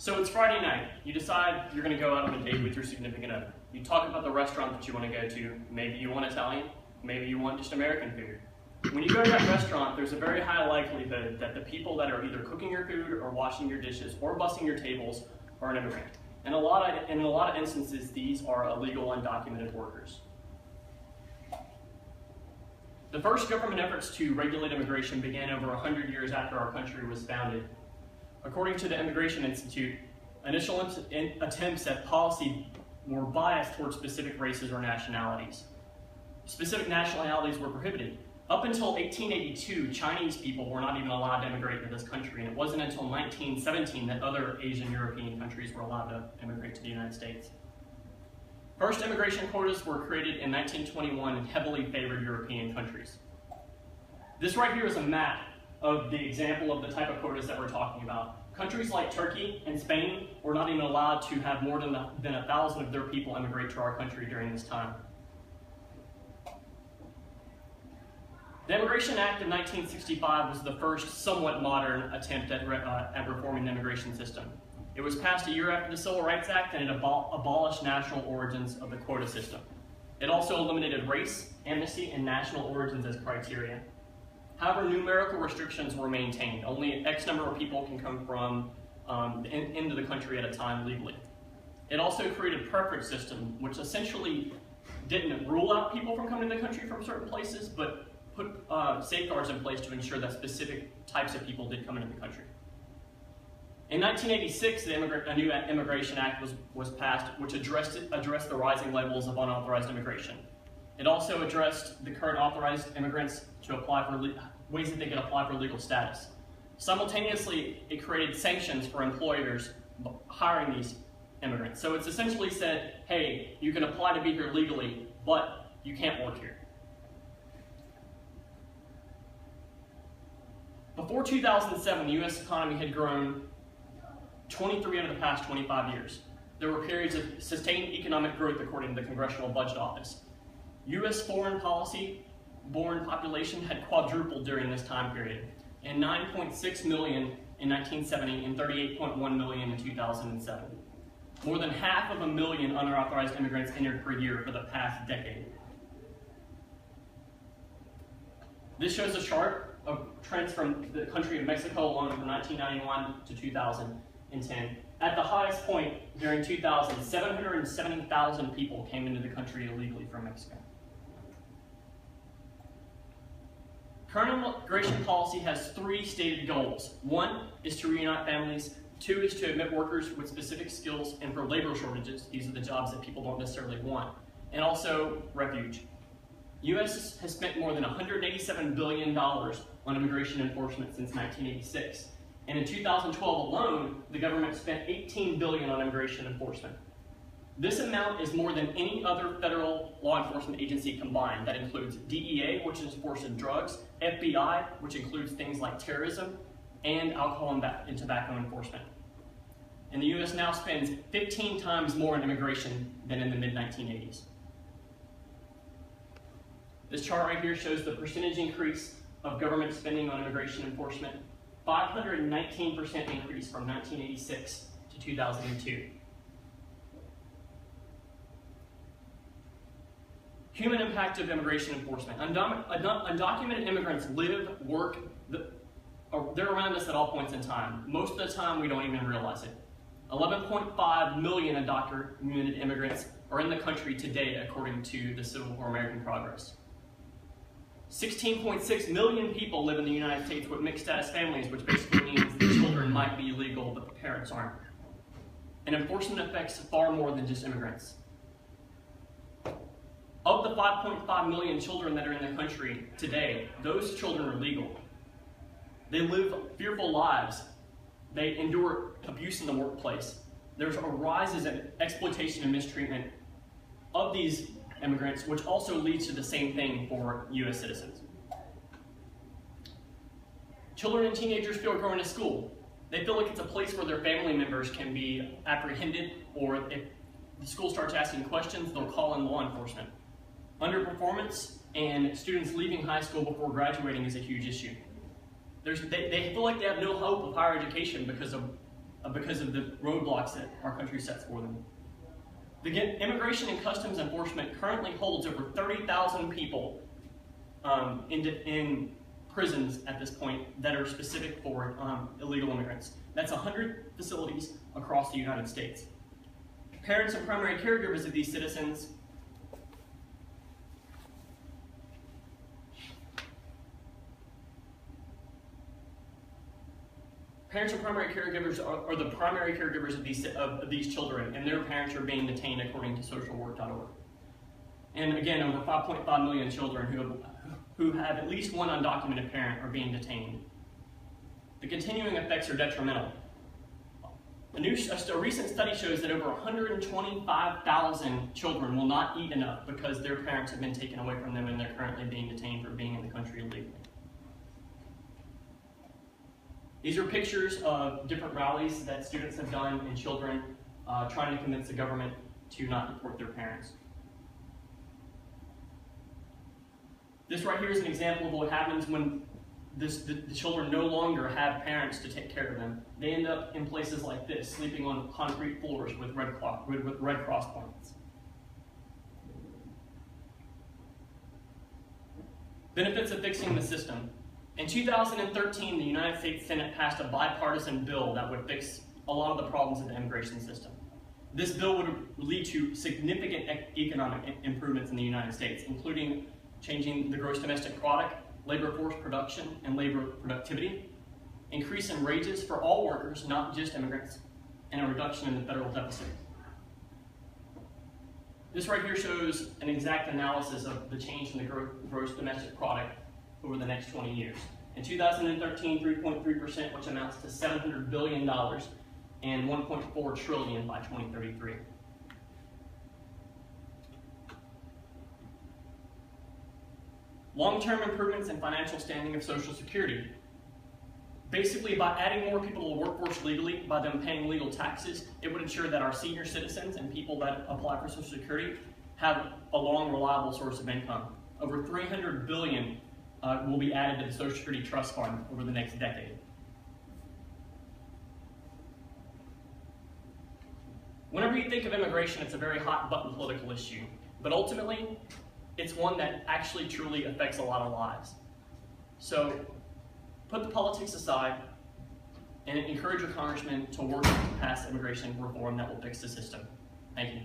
So it's Friday night. You decide you're going to go out on a date with your significant other. You talk about the restaurant that you want to go to. Maybe you want Italian, maybe you want just American food. When you go to that restaurant, there's a very high likelihood that the people that are either cooking your food or washing your dishes or bussing your tables are an immigrant. And in a lot of instances, these are illegal undocumented workers. The first government efforts to regulate immigration began over 100 years after our country was founded. According to the Immigration Institute, initial attempts at policy were biased towards specific races or nationalities. Specific nationalities were prohibited. Up until 1882, Chinese people were not even allowed to immigrate to this country, and it wasn't until 1917 that other Asian European countries were allowed to immigrate to the United States. First immigration quotas were created in 1921 in heavily favored European countries. This right here is a map of the example of the type of quotas that we're talking about. Countries like Turkey and Spain were not even allowed to have more than 1,000 of their people immigrate to our country during this time. The Immigration Act of 1965 was the first somewhat modern attempt at reforming the immigration system. It was passed a year after the Civil Rights Act, and it abolished national origins of the quota system. It also eliminated race, amnesty, and national origins as criteria. However, numerical restrictions were maintained. Only X number of people can come from into the country at a time legally. It also created a preference system, which essentially didn't rule out people from coming to the country from certain places, but put safeguards in place to ensure that specific types of people did come into the country. In 1986, a new Immigration Act was passed, which addressed the rising levels of unauthorized immigration. It also addressed the current authorized immigrants to apply for ways that they could apply for legal status. Simultaneously, it created sanctions for employers hiring these immigrants. So it's essentially said, hey, you can apply to be here legally, but you can't work here. Before 2007, the U.S. economy had grown 23 out of the past 25 years. There were periods of sustained economic growth according to the Congressional Budget Office. U.S. foreign policy-born population had quadrupled during this time period, and 9.6 million in 1970 and 38.1 million in 2007. More than 500,000 unauthorized immigrants entered per year for the past decade. This shows a chart of trends from the country of Mexico alone from 1991 to 2010. At the highest point during 2000, 770,000 people came into the country illegally from Mexico. Current immigration policy has three stated goals. One is to reunite families. Two is to admit workers with specific skills and for labor shortages. These are the jobs that people don't necessarily want. And also refuge. U.S. has spent more than $187 billion on immigration enforcement since 1986. And in 2012 alone, the government spent $18 billion on immigration enforcement. This amount is more than any other federal law enforcement agency combined. That includes DEA, which is enforcing drugs, FBI, which includes things like terrorism, and alcohol and tobacco enforcement. And the U.S. now spends 15 times more on immigration than in the mid-1980s. This chart right here shows the percentage increase of government spending on immigration enforcement. 519% increase from 1986 to 2002. Human impact of immigration enforcement. Undocumented immigrants live, work, they're around us at all points in time. Most of the time, we don't even realize it. 11.5 million undocumented immigrants are in the country today, according to the Civil War American Progress. 16.6 million people live in the United States with mixed status families, which basically means the children might be legal, but the parents aren't. And enforcement affects far more than just immigrants. Of the 5.5 million children that are in the country today, those children are legal. They live fearful lives. They endure abuse in the workplace. There's arises in exploitation and mistreatment of these immigrants, which also leads to the same thing for U.S. citizens. Children and teenagers feel growing to school. They feel like it's a place where their family members can be apprehended, or if the school starts asking questions, they'll call in law enforcement. Underperformance and students leaving high school before graduating is a huge issue. They feel like they have no hope of higher education because of because of the roadblocks that our country sets for them. The Immigration and Customs Enforcement currently holds over 30,000 people in prisons at this point that are specific for illegal immigrants. That's 100 facilities across the United States. Parents and primary caregivers of these citizens Parents and primary caregivers are the primary caregivers of these children, and their parents are being detained according to socialwork.org. And again, over 5.5 million children who have at least one undocumented parent are being detained. The continuing effects are detrimental. A recent study shows that over 125,000 children will not eat enough because their parents have been taken away from them and they're currently being detained for being in the country illegally. These are pictures of different rallies that students have done and children trying to convince the government to not deport their parents. This right here is an example of what happens when the children no longer have parents to take care of them. They end up in places like this, sleeping on concrete floors with Red Cross points. Benefits of fixing the system. In 2013, the United States Senate passed a bipartisan bill that would fix a lot of the problems of the immigration system. This bill would lead to significant economic improvements in the United States, including changing the gross domestic product, labor force production, and labor productivity, increase in wages for all workers, not just immigrants, and a reduction in the federal deficit. This right here shows an exact analysis of the change in the gross domestic product over the next 20 years. In 2013, 3.3%, which amounts to $700 billion, and 1.4 trillion by 2033. Long-term improvements in financial standing of Social Security. Basically, by adding more people to the workforce legally, by them paying legal taxes, it would ensure that our senior citizens and people that apply for Social Security have a long, reliable source of income. Over $300 billion will be added to the Social Security Trust Fund over the next decade. Whenever you think of immigration, it's a very hot-button political issue, but ultimately, it's one that actually truly affects a lot of lives. So, put the politics aside and encourage your congressman to work to pass immigration reform that will fix the system. Thank you.